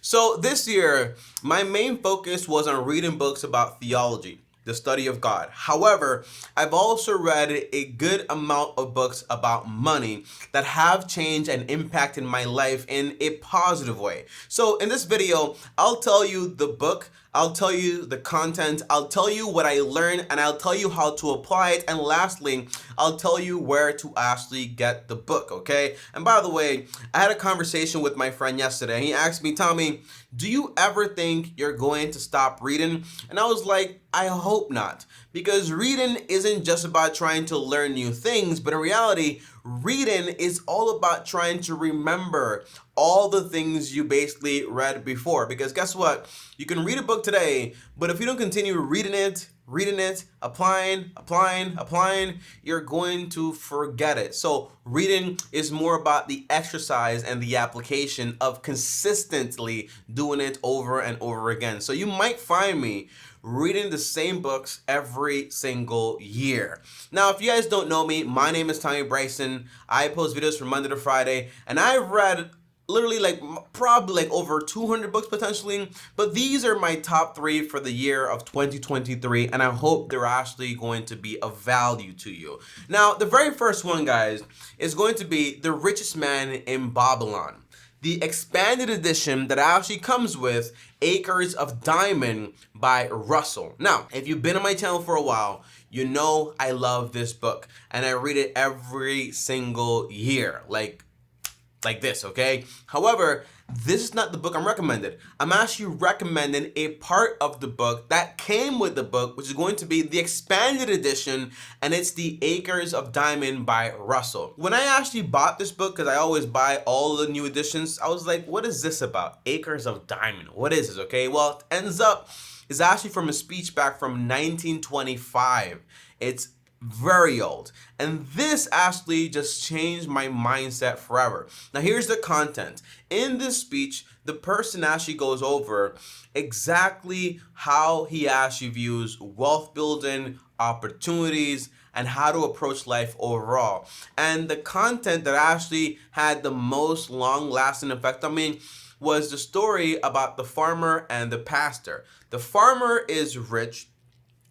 So this year, my main focus was on reading books about theology, the study of God. However, I've also read a good amount of books about money that have changed and impacted my life in a positive way. So in this video, I'll tell you the book, I'll tell you the content, I'll tell you what I learned, and I'll tell you how to apply it. And lastly, I'll tell you where to actually get the book, okay? And by the way, I had a conversation with my friend yesterday. He asked me, Tommy, do you ever think you're going to stop reading? And I was like, I hope not. Because reading isn't just about trying to learn new things, but in reality, reading is all about trying to remember all the things you basically read before. Because guess what? You can read a book today, but if you don't continue reading it, applying, you're going to forget it. So reading is more about the exercise and the application of consistently doing it over and over again. So you might find me reading the same books every single year. Now, if you guys don't know me, my name is TommyBryson. I post videos from Monday to Friday, and I've read literally probably over 200 books potentially, but these are my top 3 for the year of 2023, and I hope they're actually going to be of value to you. Now, the very first one, guys, is going to be The Richest Man in Babylon, the expanded edition that actually comes with Acres of Diamond by Rusell. Now, if you've been on my channel for a while, you know I love this book, and I read it every single year, like this, okay? However, this is not the book I'm recommending. I'm actually recommending a part of the book that came with the book, which is going to be the expanded edition, and it's the Acres of Diamond by Rusell. When I actually bought this book, because I always buy all the new editions, I was like, what is this about? Acres of Diamond, what is this, okay? Well, it ends up, it's actually from a speech back from 1925. It's very old, and this actually just changed my mindset forever. Now here's the content. In this speech, the person actually goes over exactly how he actually views wealth building, opportunities, and how to approach life overall. And the content that actually had the most long-lasting effect on me was the story about the farmer and the pastor. The farmer is rich,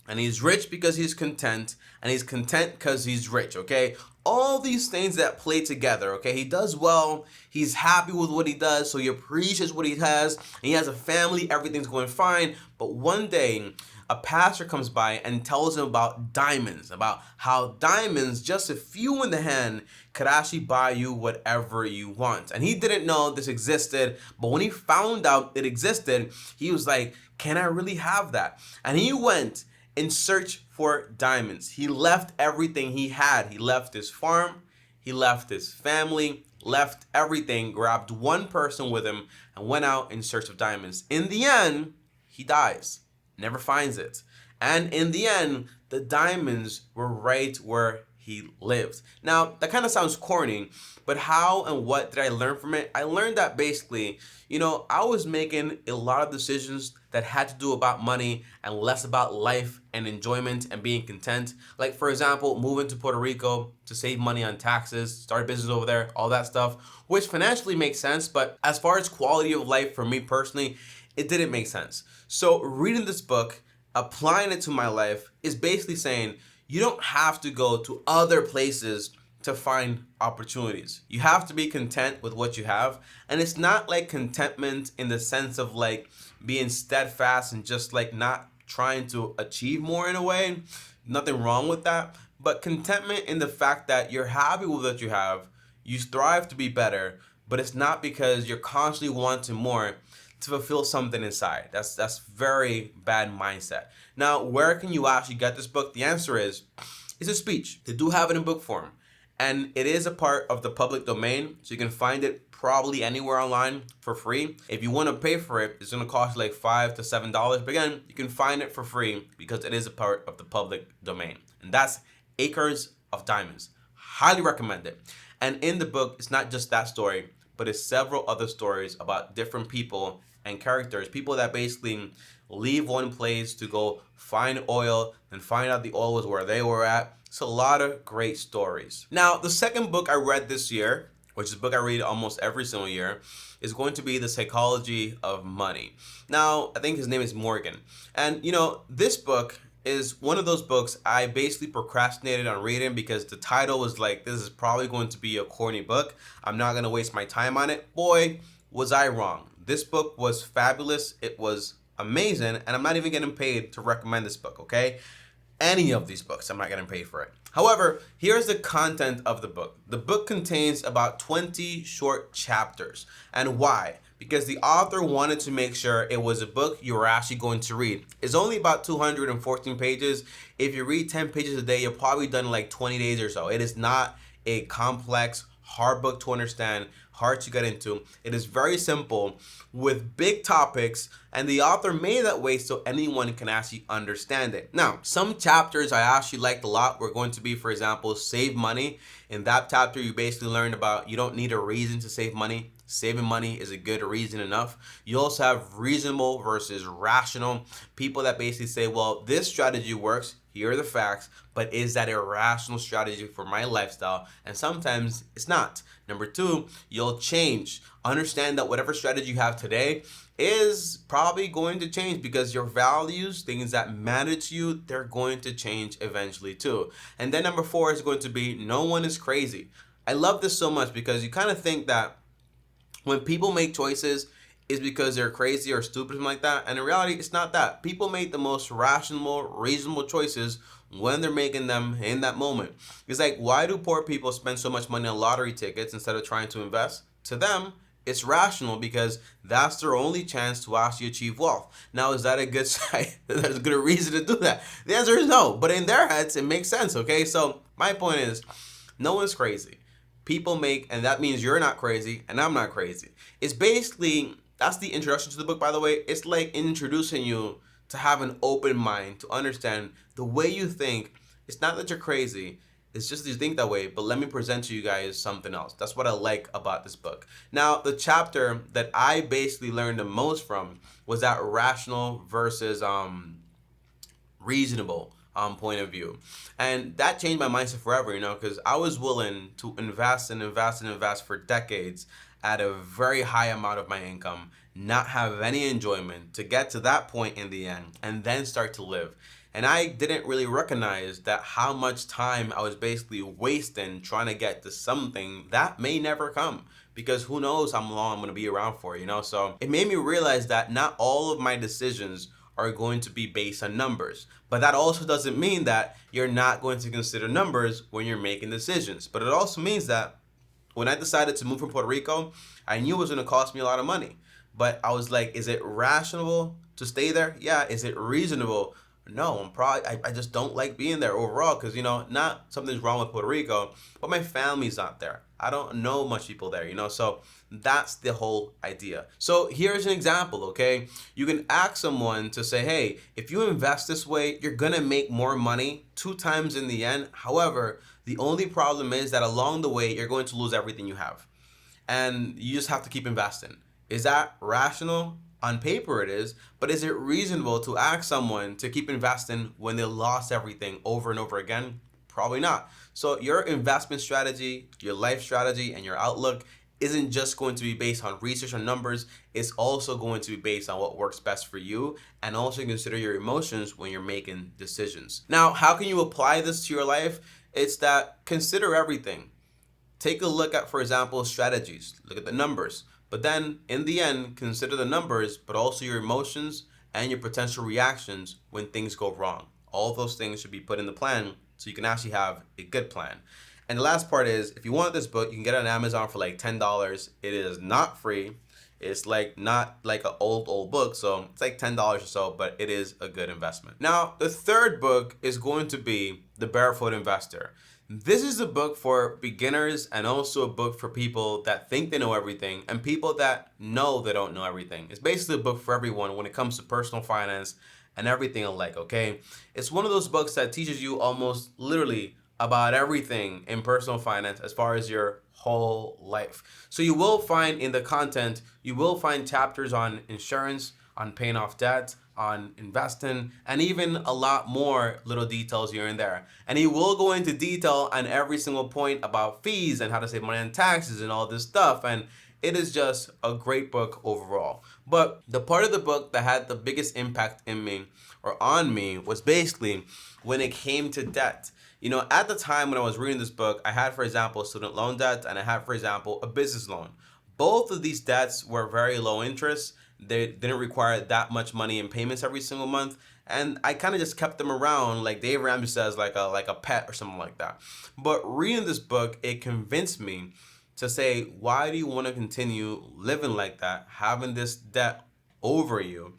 and he's rich because he's content, and he's content because he's rich, okay? All these things that play together, okay? He does well, he's happy with what he does, so he appreciates what he has, and he has a family, everything's going fine. But one day, a pastor comes by and tells him about diamonds, about how diamonds, just a few in the hand, could actually buy you whatever you want. And he didn't know this existed, but when he found out it existed, he was like, can I really have that? And he went in search for diamonds. He left everything he had. He left his farm, he left his family, left everything, grabbed one person with him, and went out in search of diamonds. In the end, he dies, never finds it. And in the end, the diamonds were right where he lived. Now, that kind of sounds corny, but how and what did I learn from it? I learned that basically, I was making a lot of decisions that had to do about money and less about life and enjoyment and being content. Like, for example, moving to Puerto Rico to save money on taxes, start a business over there, all that stuff, which financially makes sense, but as far as quality of life for me personally, it didn't make sense. So reading this book, applying it to my life, is basically saying, you don't have to go to other places to find opportunities. You have to be content with what you have. And it's not like contentment in the sense of like being steadfast and just like not trying to achieve more in a way. Nothing wrong with that. But contentment in the fact that you're happy with what you have, you strive to be better, but it's not because you're constantly wanting more to fulfill something inside. That's very bad mindset. Now, where can you actually get this book? The answer is, it's a speech. They do have it in book form, and it is a part of the public domain, so you can find it probably anywhere online for free. If you want to pay for it, it's going to cost like $5 to $7, but again, you can find it for free because it is a part of the public domain, and that's Acres of Diamonds. Highly recommend it. And in the book, it's not just that story, but it's several other stories about different people and characters, people that basically leave one place to go find oil and find out the oil was where they were at. It's a lot of great stories. Now, the second book I read this year which is a book I read almost every single year, is going to be The Psychology of Money. Now, I think his name is Morgan. And, this book is one of those books I basically procrastinated on reading because the title was like, this is probably going to be a corny book. I'm not going to waste my time on it. Boy, was I wrong. This book was fabulous. It was amazing. And I'm not even getting paid to recommend this book, okay? Any of these books, I'm not getting paid for it. However, here's the content of the book. The book contains about 20 short chapters. And why? Because the author wanted to make sure it was a book you were actually going to read. It's only about 214 pages. If you read 10 pages a day, you're probably done in like 20 days or so. It is not a complex, hard book to understand, hard to get into. It is very simple with big topics, and the author made it that way so anyone can actually understand it. Now, some chapters I actually liked a lot were going to be, for example, save money. In that chapter, you basically learned about you don't need a reason to save money. Saving money is a good reason enough. You also have reasonable versus rational. People that basically say, well, this strategy works. Here are the facts, but is that a rational strategy for my lifestyle? And sometimes it's not. Number two, you'll change. Understand that whatever strategy you have today is probably going to change because your values, things that matter to you, they're going to change eventually too. And then number four is going to be no one is crazy. I love this so much because you kind of think that when people make choices, it's because they're crazy or stupid, something like that. And in reality, it's not that. People make the most rational, reasonable choices when they're making them in that moment. It's like, why do poor people spend so much money on lottery tickets instead of trying to invest? To them, it's rational because that's their only chance to actually achieve wealth. Now, is that a good side? There's a good reason to do that? The answer is no. But in their heads, it makes sense, okay? So my point is, no one's crazy. People make, and that means you're not crazy and I'm not crazy. It's basically, that's the introduction to the book, by the way. It's like introducing you to have an open mind, to understand the way you think. It's not that you're crazy, it's just that you think that way, but let me present to you guys something else. That's what I like about this book. Now, the chapter that I basically learned the most from was that rational versus reasonable point of view. And that changed my mindset forever, because I was willing to invest and invest and invest for decades at a very high amount of my income, not have any enjoyment, to get to that point in the end and then start to live. And I didn't really recognize that how much time I was basically wasting trying to get to something that may never come, because who knows how long I'm going to be around for, So it made me realize that not all of my decisions are going to be based on numbers. But that also doesn't mean that you're not going to consider numbers when you're making decisions. But it also means that when I decided to move from Puerto Rico, I knew it was going to cost me a lot of money. But I was like, is it rational to stay there? Yeah. Is it reasonable? No, I just don't like being there overall because, not something's wrong with Puerto Rico, but my family's not there. I don't know much people there, so that's the whole idea. So here's an example, okay? You can ask someone to say, hey, if you invest this way, you're going to make more money 2 times in the end. However, the only problem is that along the way, you're going to lose everything you have. And you just have to keep investing. Is that rational? On paper it is, but is it reasonable to ask someone to keep investing when they lost everything over and over again? Probably not. So your investment strategy, your life strategy, and your outlook isn't just going to be based on research or numbers. It's also going to be based on what works best for you, and also consider your emotions when you're making decisions. Now, how can you apply this to your life? It's that consider everything. Take a look at, for example, strategies. Look at the numbers. But then, in the end, consider the numbers, but also your emotions and your potential reactions when things go wrong. All those things should be put in the plan so you can actually have a good plan. And the last part is, if you want this book, you can get it on Amazon for like $10. It is not free. It's not like an old book, so it's like $10 or so, but it is a good investment. Now, the third book is going to be The Barefoot Investor. This is a book for beginners and also a book for people that think they know everything and people that know they don't know everything. It's basically a book for everyone when it comes to personal finance and everything alike, okay? It's one of those books that teaches you almost literally about everything in personal finance as far as your whole life. So you will find in the content, you will find chapters on insurance, on paying off debt, on investing, and even a lot more little details here and there. And he will go into detail on every single point about fees and how to save money on taxes and all this stuff. And it is just a great book overall. But the part of the book that had the biggest impact in me or on me was basically when it came to debt. You know, at the time when I was reading this book, I had, for example, student loan debt, and I had, for example, a business loan. Both of these debts were very low interest. They didn't require that much money in payments every single month. And I kind of just kept them around, like Dave Ramsey says, like a pet or something like that. But reading this book, it convinced me to say, why do you want to continue living like that, having this debt over you?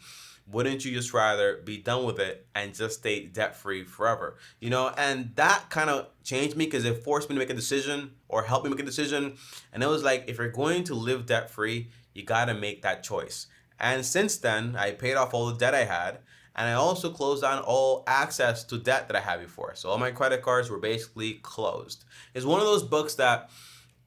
Wouldn't you just rather be done with it and just stay debt free forever? You know, and that kind of changed me because it forced me to make a decision or helped me make a decision. And it was like, if you're going to live debt free, you got to make that choice. And since then, I paid off all the debt I had. And I also closed down all access to debt that I had before. So all my credit cards were basically closed. It's one of those books that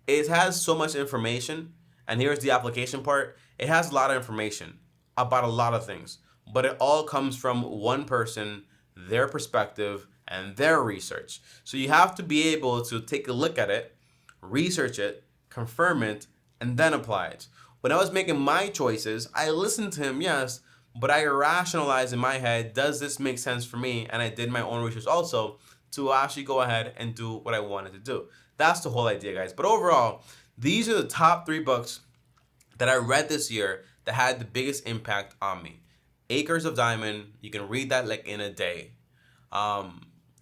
it has so much information. And here's the application part. It has a lot of information about a lot of things. But it all comes from one person, their perspective, and their research. So you have to be able to take a look at it, research it, confirm it, and then apply it. When I was making my choices, I listened to him, yes, but I rationalized in my head, does this make sense for me? And I did my own research also to actually go ahead and do what I wanted to do. That's the whole idea, guys. But overall, these are the top 3 books that I read this year that had the biggest impact on me. Acres of Diamond, you can read that like in a day. The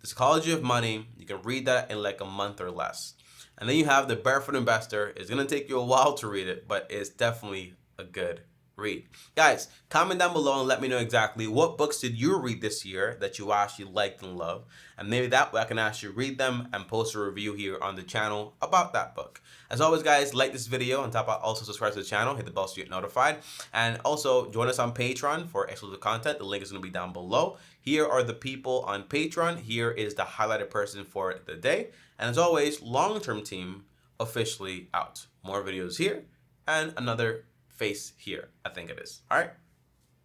Psychology of Money, you can read that in like a month or less. And then you have The Barefoot Investor. It's going to take you a while to read it, but it's definitely a good read. Guys, comment down below and let me know exactly what books did you read this year that you actually liked and loved. And maybe that way I can actually read them and post a review here on the channel about that book. As always, guys, like this video. On top of that, also subscribe to the channel, hit the bell so you get notified. And also join us on Patreon for exclusive content. The link is going to be down below. Here are the people on Patreon. Here is the highlighted person for the day. And as always, long-term team officially out. More videos here and another face here, I think it is. All right,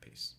peace.